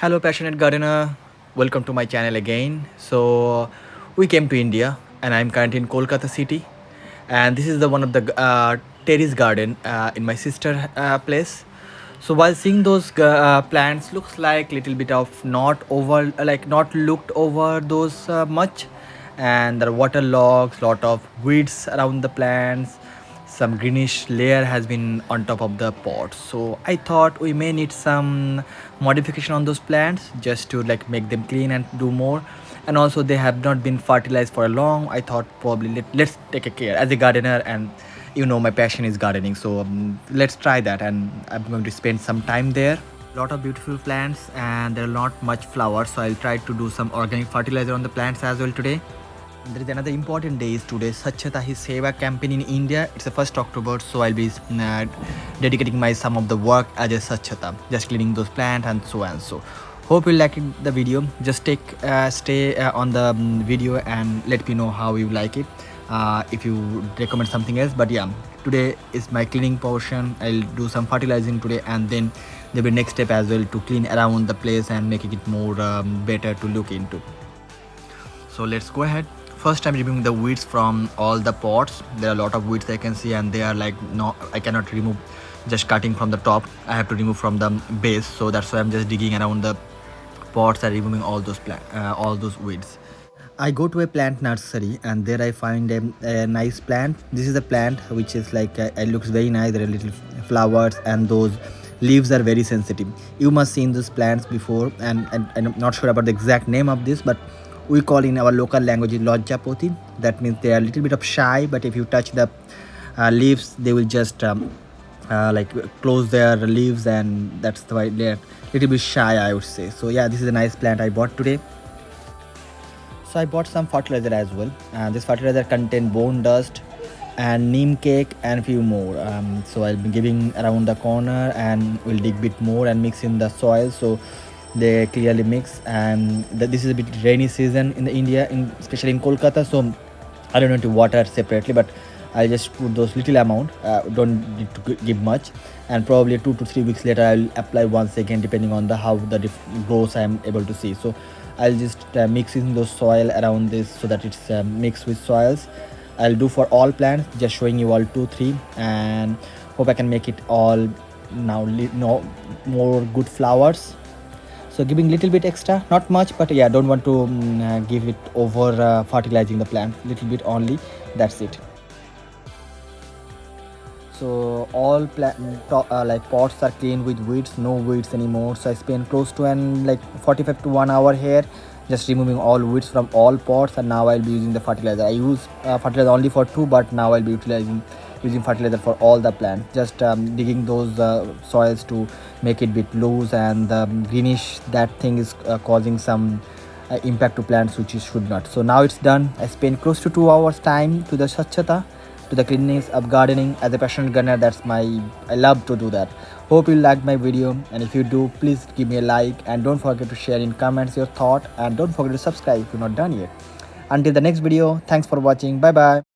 Hello, passionate gardener. Welcome to my channel again. So, we came to India, and I'm currently in Kolkata city, and this is the one of the terrace garden in my sister place. So while seeing those plants, looks like little bit of not over, like not looked over those much, and there are waterlogs, lot of weeds around the plants, some greenish layer has been on top of the pot. So I thought we may need some modification on those plants just to like make them clean and do more. And also they have not been fertilized for a long. I thought probably let's take a care as a gardener, and my passion is gardening, so let's try that, and I'm going to spend some time there. Lot of beautiful plants, and there are not much flowers, so I'll try to do some organic fertilizer on the plants as well today. There is another important day is today, Swachhata hi Seva campaign in India. It's the 1st October, so I'll be dedicating my some of the work as a Swachhata, just cleaning those plants and so and so. Hope you like the video. Just stay on the video and let me know how you like it. If you recommend something else, but yeah, today is my cleaning portion. I'll do some fertilizing today, and then there'll be next step as well to clean around the place and making it more better to look into. So let's go ahead. First, I'm removing the weeds from all the pots. There are a lot of weeds I can see, and they are like, no, I cannot remove just cutting from the top. I have to remove from the base, so that's why I'm just digging around the pots and removing all those weeds. I go to a plant nursery, and there I find a nice plant. This is a plant which is like it looks very nice. There are little flowers, and those leaves are very sensitive. You must seen these plants before, and I'm not sure about the exact name of this, but we call in our local language lojjapoti. That means they are a little bit of shy, but if you touch the leaves, they will just like close their leaves, and that's why they're a little bit shy, I would say. So yeah, this is a nice plant I bought today. So I bought some fertilizer as well. This fertilizer contain bone dust and neem cake and few more. So I'll be giving around the corner, and we'll dig bit more and mix in the soil, so they clearly mix. And this is a bit rainy season in the India, especially in Kolkata, so I don't need to water separately, but I'll just put those little amount. Don't need to give much, and probably 2 to 3 weeks later I'll apply once again, depending on the how the grows I'm able to see. So I'll just mix in those soil around this so that it's mixed with soils. I'll do for all plants, just showing you all 2 3, and hope I can make it all now more good flowers. So giving little bit extra, not much, but yeah, don't want to give it over fertilizing the plant, little bit only, that's it. So all like pots are clean with weeds, no weeds anymore. So I spent close to like 45 to 1 hour here, just removing all weeds from all pots, and now I'll be using the fertilizer. I use fertilizer only for 2, but now I'll be using fertilizer for all the plants, just digging those soils to make it bit loose, and the greenish that thing is causing some impact to plants, which it should not. So now it's done. I spent close to 2 hours time to the Swachhata, to the cleanliness of gardening. As a passionate gardener, I love to do that. Hope you liked my video, and if you do, please give me a like, and don't forget to share in comments your thought, and don't forget to subscribe if you're not done yet. Until the next video, thanks for watching. Bye bye.